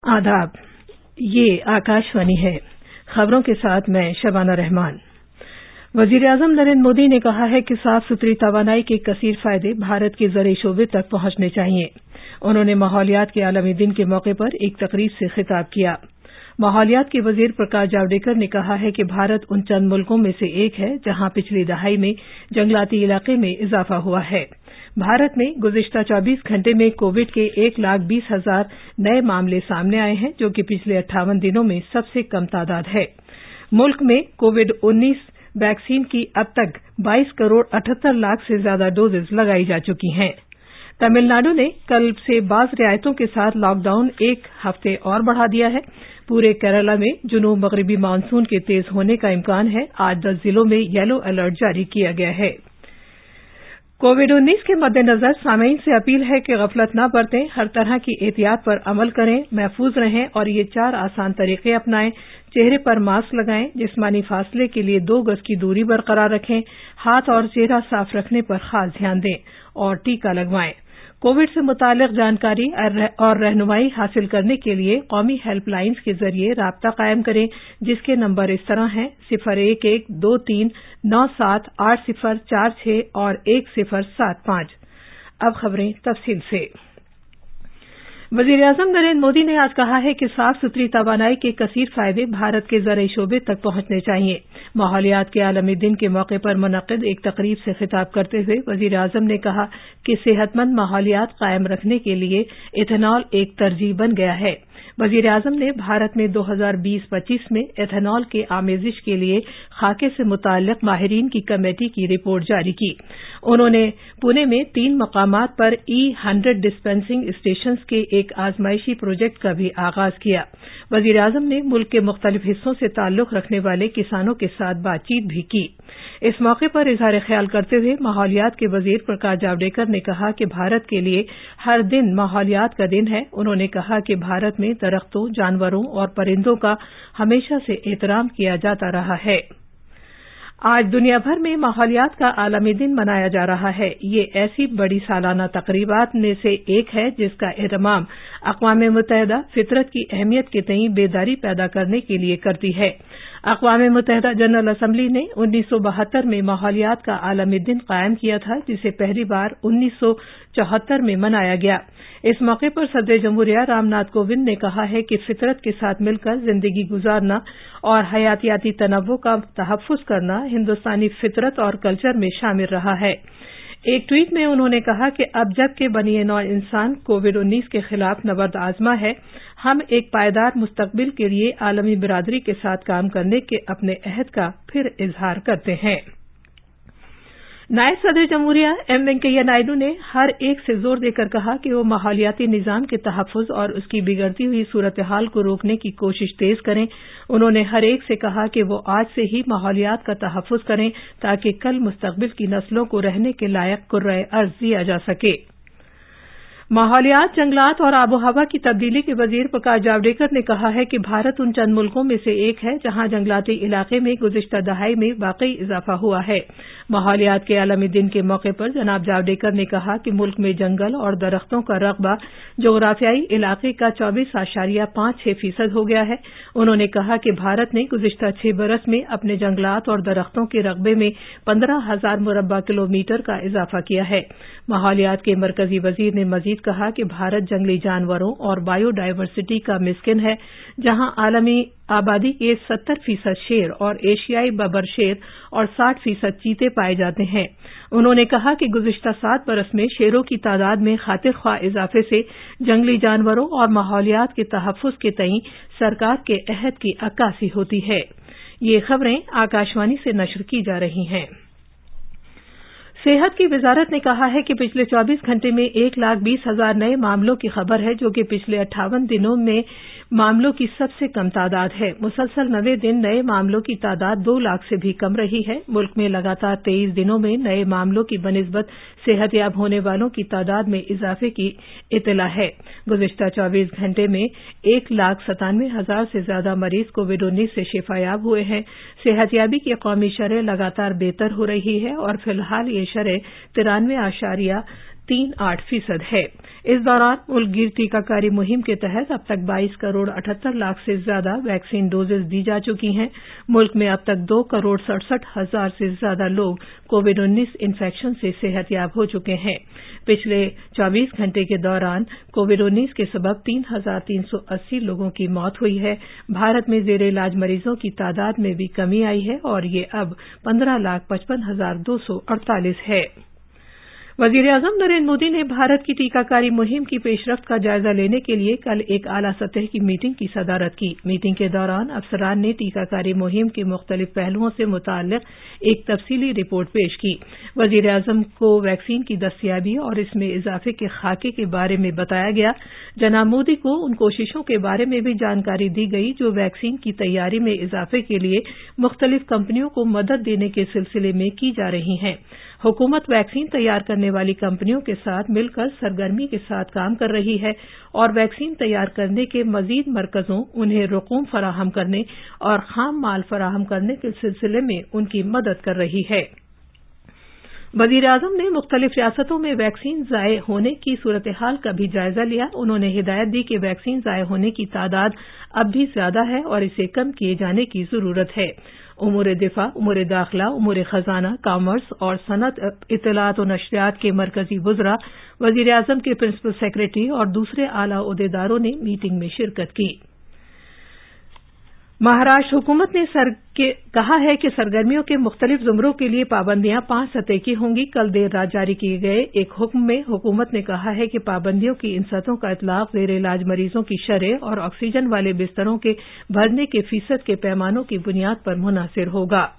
आदाब, ये आकाशवाणी है। खबरों के साथ मैं शबाना रहमान। वजीर-ए-आजम नरेंद्र मोदी ने कहा है कि साफ सुथरी तवानाई के कसीर फायदे भारत के ज़रई शोबे तक पहुंचने चाहिए। उन्होंने माहौलियात के आलमी दिन के मौके पर एक तकरीब से खिताब किया। माहौलियात के वजीर प्रकाश जावड़ेकर ने कहा है कि भारत उन चंद मुल्कों में से एक है जहां पिछली दहाई में जंगलाती इलाके में इजाफा हुआ है। भारत में गुज़िश्ता 24 घंटे में कोविड के 1,20,000 नए मामले सामने आए हैं, जो कि पिछले 58 दिनों में सबसे कम तादाद है। मुल्क में कोविड-19 वैक्सीन की अब तक 22 करोड़ 78 लाख से ज्यादा डोजेज लगाई जा चुकी हैं। तमिलनाडु ने कल से बाज़ रियायतों के साथ लॉकडाउन एक हफ्ते और बढ़ा दिया है। पूरे केरला में जुनूब मगरबी मानसून के तेज होने का इम्कान है। आज 10 जिलों में येलो अलर्ट जारी किया गया है। कोविड-19 के मद्देनजर सामीन से अपील है कि गफलत न बरतें, हर तरह की एहतियात पर अमल करें, महफूज रहें और ये 4 आसान तरीके अपनाएं। चेहरे पर मास्क लगाएं, जिस्मानी फासले के लिए 2 गज की दूरी बरकरार रखें, हाथ और चेहरा साफ रखने पर खास ध्यान दें और टीका लगवाएं। कोविड से मुतालिक जानकारी और रहनुमाई हासिल करने के लिए कौमी हेल्पलाइंस के जरिए राब्ता कायम करें, जिसके नंबर इस तरह हैं 0112397804 और 1075। अब खबरें तफसील से। वजीर-ए-आजम नरेंद्र मोदी ने आज कहा है कि साफ सुथरी तवानाई के कसीर फायदे भारत के ज़रई शोबे तक पहुंचने चाहिए। माहौलियात के आलमी दिन के मौके पर मुनक्किद एक तकरीब से खिताब करते हुए वजीर-ए-आजम ने कहा कि सेहतमंद माहौलियात कायम रखने के लिए इथेनॉल एक तरजीह बन गया है। वजीर-ए-आजम ने भारत में 2020-25 में एथेनॉल के आमेजिश के लिए खाके से मुताल्लिक माहिरीन की कमेटी की रिपोर्ट जारी की। उन्होंने पुणे में 3 मकामात पर E100 डिस्पेंसिंग स्टेशंस के एक आजमाइशी प्रोजेक्ट का भी आगाज किया। वजीर-ए-आजम ने मुल्क के मुख्तलिफ हिस्सों से ताल्लुक रखने वाले किसानों के साथ बातचीत भी की। इस मौके पर इजहार ख्याल करते हुए माहौलियात के वजीर प्रकाश जावड़ेकर ने कहा कि भारत के लिए हर दिन माहौलियात का दिन है। उन्होंने कहा कि भारत में दरख्तों, जानवरों और परिंदों का हमेशा से एहतराम किया जाता रहा है। आज दुनिया भर में माहौलियात का आलमी दिन मनाया जा रहा है। ये ऐसी बड़ी सालाना तकरीबात में से एक है जिसका एहतमाम अक़वाम मुत्तहिदा फितरत की अहमियत के तईं बेदारी पैदा करने के लिए करती है। अक़वाम मुत्तहिदा जनरल असम्बली ने 1972 में माहौलियात का आलमी दिन कायम किया था, जिसे पहली बार 1974 में मनाया गया। इस मौके पर सदर जमहूरिया रामनाथ कोविंद ने कहा है कि फितरत के साथ मिलकर जिंदगी गुजारना और हयातियाती तनव्वुर का तहफ़्फ़ुज़ करना हिंदुस्तानी फितरत और कल्चर में शामिल रहा है। एक ट्वीट में उन्होंने कहा कि अब जबकि बनी नौ इंसान कोविड-19 के खिलाफ नबर्द आजमा है, हम एक पायदार मुस्तकबिल के लिए आलमी बिरादरी के साथ काम करने के अपने अहद का फिर इजहार करते हैं। नायब सदर जमहूरिया एम वेंकैया नायडू ने हर एक से जोर देकर कहा कि वो माहौलियाती निजाम के तहफ़्फ़ुज़ और उसकी बिगड़ती हुई सूरत हाल को रोकने की कोशिश तेज करें। उन्होंने हर एक से कहा कि वो आज से ही माहौलियात का तहफ़्फ़ुज़ करें ताकि कल मुस्तकबिल की नस्लों को रहने के लायक कुर्रे अर्ज़ दिया जा सके। माहौलियात, जंगलात और आबो हवा की तब्दीली के वजीर प्रकाश जावड़ेकर ने कहा है कि भारत उन चंद मुल्कों में से एक है जहां जंगलाती इलाके में गुज़िश्ता दहाई में वाकई इजाफा हुआ है। माहौलियात के आलमी दिन के मौके पर जनाब जावड़ेकर ने कहा कि मुल्क में जंगल और दरख्तों का रकबा जोग्राफियाई इलाके का 24.56% हो गया है। उन्होंने कहा कि भारत ने गुज़िश्ता 6 बरस में अपने जंगलात और दरख्तों के रकबे में 15,000 मुरब्बा किलोमीटर का इजाफा किया है। माहौलियात के मरकजी वजीर ने मजीद कहा कि भारत जंगली जानवरों और बायोडायवर्सिटी का मिस्किन है, जहां आलमी आबादी के 70% शेर और एशियाई बबर शेर और 60% चीते पाए जाते हैं। उन्होंने कहा कि गुज़िश्ता 7 बरस में शेरों की तादाद में खातिर ख्वाह इजाफे से जंगली जानवरों और माहौलियात के तहफ़्फ़ुज़ के तईं सरकार के अहद की अक्कासी होती है। ये खबरें आकाशवाणी से नशर की जा रही हैं। सेहत की वजारत ने कहा है कि पिछले 24 घंटे में 1,20,000 नए मामलों की खबर है, जो कि पिछले 58 दिनों में मामलों की सबसे कम तादाद है। मुसलसल 90 दिन नए मामलों की तादाद 2 लाख से भी कम रही है। मुल्क में लगातार 23 दिनों में नए मामलों की बनिस्बत सेहतयाब होने वालों की तादाद में इजाफे की इतला है। गुज़िश्ता 24 घंटे में 1,97,000 से ज्यादा मरीज कोविड-19 से शिफायाब हुए हैं। सेहतयाबी की कौमी शरह लगातार बेहतर हो रही है और फिलहाल ये शरह 93.38% है। इस दौरान मुल्क गिर टीकाकारी मुहिम के तहत अब तक 22 करोड़ 78 लाख से ज्यादा वैक्सीन डोजेज दी जा चुकी हैं। मुल्क में अब तक 2 करोड़ 67 हजार से ज्यादा लोग कोविड-19 इन्फेक्शन से सेहतयाब हो चुके हैं। पिछले 24 घंटे के दौरान कोविड-19 के सबब 3,380 लोगों की मौत हुई है। भारत में जेर इलाज मरीजों की तादाद में भी कमी आई है और ये अब 15,55,248 है। वजीर-ए-आजम नरेंद्र मोदी ने भारत की टीकाकारी मुहिम की पेशरफ्त का जायजा लेने के लिए कल एक आला सतह की मीटिंग की सदारत की। मीटिंग के दौरान अफसरान ने टीकाकारी मुहिम के मुख्तलिफ पहलुओं से मुताल्लिक एक तफसीली रिपोर्ट पेश की। वजीर-ए-आजम को वैक्सीन की दस्तयाबी और इसमें इजाफे के खाके के बारे में बताया गया। जनाब मोदी को उन कोशिशों के बारे में भी जानकारी दी गई जो वैक्सीन की तैयारी में इजाफे के लिए मुख्तलिफ कंपनियों को मदद देने के सिलसिले में की जा रही हैं। हुकूमत वैक्सीन तैयार करने वाली कंपनियों के साथ मिलकर सरगर्मी के साथ काम कर रही है और वैक्सीन तैयार करने के मजीद मरकजों, उन्हें रकूम फराहम करने और खाम माल फराहम करने के सिलसिले में उनकी मदद कर रही है। वजीर-ए-आजम ने मुख्तलिफ रियासतों में वैक्सीन ज़ाये होने की सूरत हाल का भी जायजा लिया। उन्होंने हिदायत दी कि वैक्सीन ज़ाये होने की तादाद अब भी ज्यादा है और इसे कम किए जाने की जरूरत है। उमूर दिफा, उमूर दाखिला, उमूर खजाना, कॉमर्स और सनत, इत्तलात और नशरियात के मरकजी वुज़रा, वजीर-ए-आजम के प्रिंसिपल सेक्रेटरी और दूसरे आला ओहदेदारों ने मीटिंग में शिरकत की। महाराष्ट्र हुकूमत ने कहा है कि सरगर्मियों के मुख्तलिफ जुमरों के लिए पाबंदियां 5 सतह की होंगी। कल देर रात जारी किए गए एक हुक्म में हुकूमत ने कहा है कि पाबंदियों की इन सतहों का इतलाक जेर इलाज मरीजों की शरह और ऑक्सीजन वाले बिस्तरों के भरने के फीसद के पैमानों की बुनियाद पर मुनहसर होगा।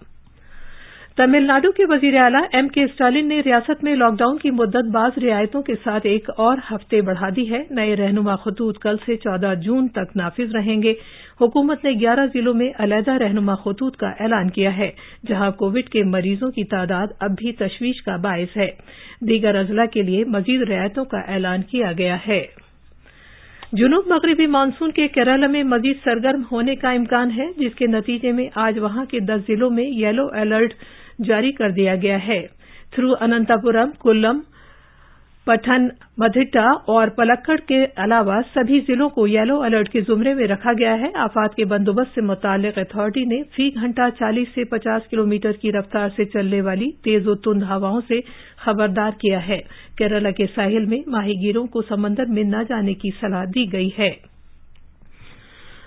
तमिलनाडु के वजीर आला M.K. स्टालिन ने रियासत में लॉकडाउन की मुद्दत बाज रियायतों के साथ एक और हफ्ते बढ़ा दी है। नए रहनुमा खतूत कल से 14 जून तक नाफिज रहेंगे। हुकूमत ने 11 जिलों में अलहदा रहनुमा खतूत का ऐलान किया है, जहां कोविड के मरीजों की तादाद अब भी तशवीश का बायस है। दीगर अजला के लिए मजीद रियायतों का ऐलान किया गया है। जुनूब मगरबी मानसून के केरल में मजीद सरगर्म होने का इम्कान है, जिसके नतीजे में आज वहां के 10 जिलों में येलो अलर्ट जारी कर दिया गया है। थिरुअनंतपुरम, कोल्लम, पठनमथिट्टा और पलक्कड़ के अलावा सभी जिलों को येलो अलर्ट के जुमरे में रखा गया है। आफात के बंदोबस्त से मुताल्लिक अथॉरिटी ने फी घंटा 40 से 50 किलोमीटर की रफ्तार से चलने वाली तेज और तुंद हवाओं से खबरदार किया है। केरला के साहिल में माहीगीरों को समंदर में न जाने की सलाह दी गई है।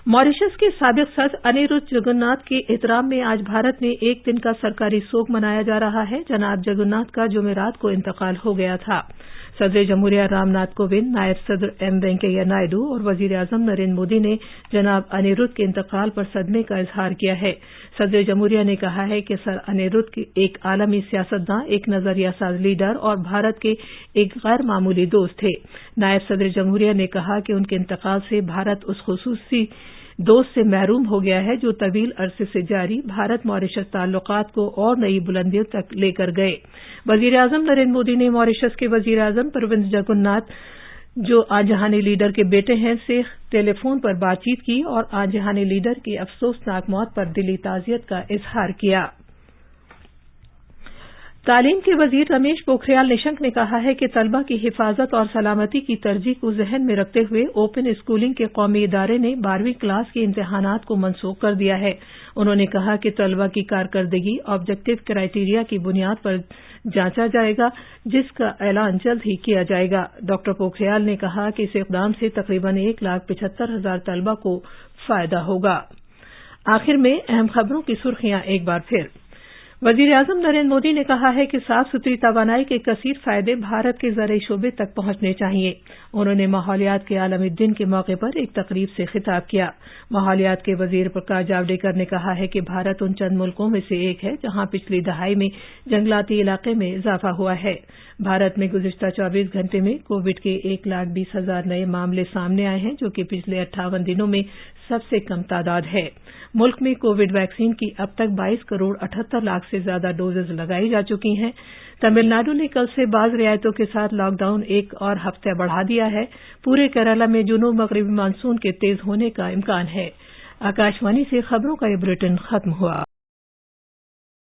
मॉरिशस के साबिक सदर अनिरुद्ध जगन्नाथ के एहतराम में आज भारत में एक दिन का सरकारी सोग मनाया जा रहा है। जनाब जगन्नाथ का जुमेरात को इंतकाल हो गया था। सदर जमहूरिया रामनाथ कोविंद, नायब सदर M. वेंकैया नायडू और वजीर-ए-आजम नरेंद्र मोदी ने जनाब अनिरुद्ध के इंतकाल पर सदमे का इजहार किया है। सदर जमहूरिया ने कहा है कि सर अनिरुद्ध एक आलमी सियासतदान, एक नजरिया साज लीडर और भारत के एक गैर मामूली दोस्त थे। नायब सदर जमहूरिया ने कहा कि उनके इंतकाल से भारत उस खुसूसी दोस्त से महरूम हो गया है जो तवील अरसे से जारी भारत मॉरिशस ताल्लुकात को और नई बुलंदियों तक लेकर गए। वजीर-ए-आजम नरेंद्र मोदी ने मॉरिशस के वजीर-ए-आजम प्रविंद जगन्नाथ, जो आजहानी लीडर के बेटे हैं, से टेलीफोन पर बातचीत की और आजहानी लीडर की अफसोसनाक मौत पर दिली ताजियत का इजहार किया। तालीम के वजीर रमेश पोखरियाल निशंक ने कहा है कि तलबा की हिफाजत और सलामती की तरजीह को जहन में रखते हुए ओपन स्कूलिंग के कौमी इदारे ने 12वीं क्लास के इम्तिहानात को मनसूख कर दिया है। उन्होंने कहा कि तलबा की कारकर्दगी ऑब्जेक्टिव क्राइटेरिया की बुनियाद पर जांचा जाएगा, जिसका ऐलान जल्द ही किया जाएगा। डॉक्टर पोखरियाल ने कहा कि इस इक़दाम से तकरीबन 1,75,000 तलबा को फायदा होगा। आखिर में अहम खबरों की सुर्खियां एक बार फिर। वजीर-ए-आजम नरेंद्र मोदी ने कहा है कि साफ सुथरी तवानाई के कसीर फायदे भारत के ज़राई शोबे तक पहुंचने चाहिए। उन्होंने माहौलियात के आलमी दिन के मौके पर एक तकरीब से खिताब किया। माहौलियात के वजीर प्रकाश जावड़ेकर ने कहा है कि भारत उन चंद मुल्कों में से एक है जहां पिछली दहाई में जंगलाती इलाके में इजाफा हुआ है। भारत में गुज़िश्ता 24 घंटे में कोविड के 1,20,000 नए मामले सामने आए हैं, जो कि पिछले 58 दिनों में सबसे कम तादाद है। मुल्क में कोविड वैक्सीन की अब तक 22 करोड़ 78 लाख से ज्यादा डोजेज लगाई जा चुकी हैं। तमिलनाडु ने कल से बाज रियायतों के साथ लॉकडाउन एक और हफ्ते बढ़ा दिया है। पूरे केरला में जुनूब मगरबी मानसून के तेज होने का इम्कान है। आकाशवाणी से खबरों का ये बुलेटिन खत्म हुआ।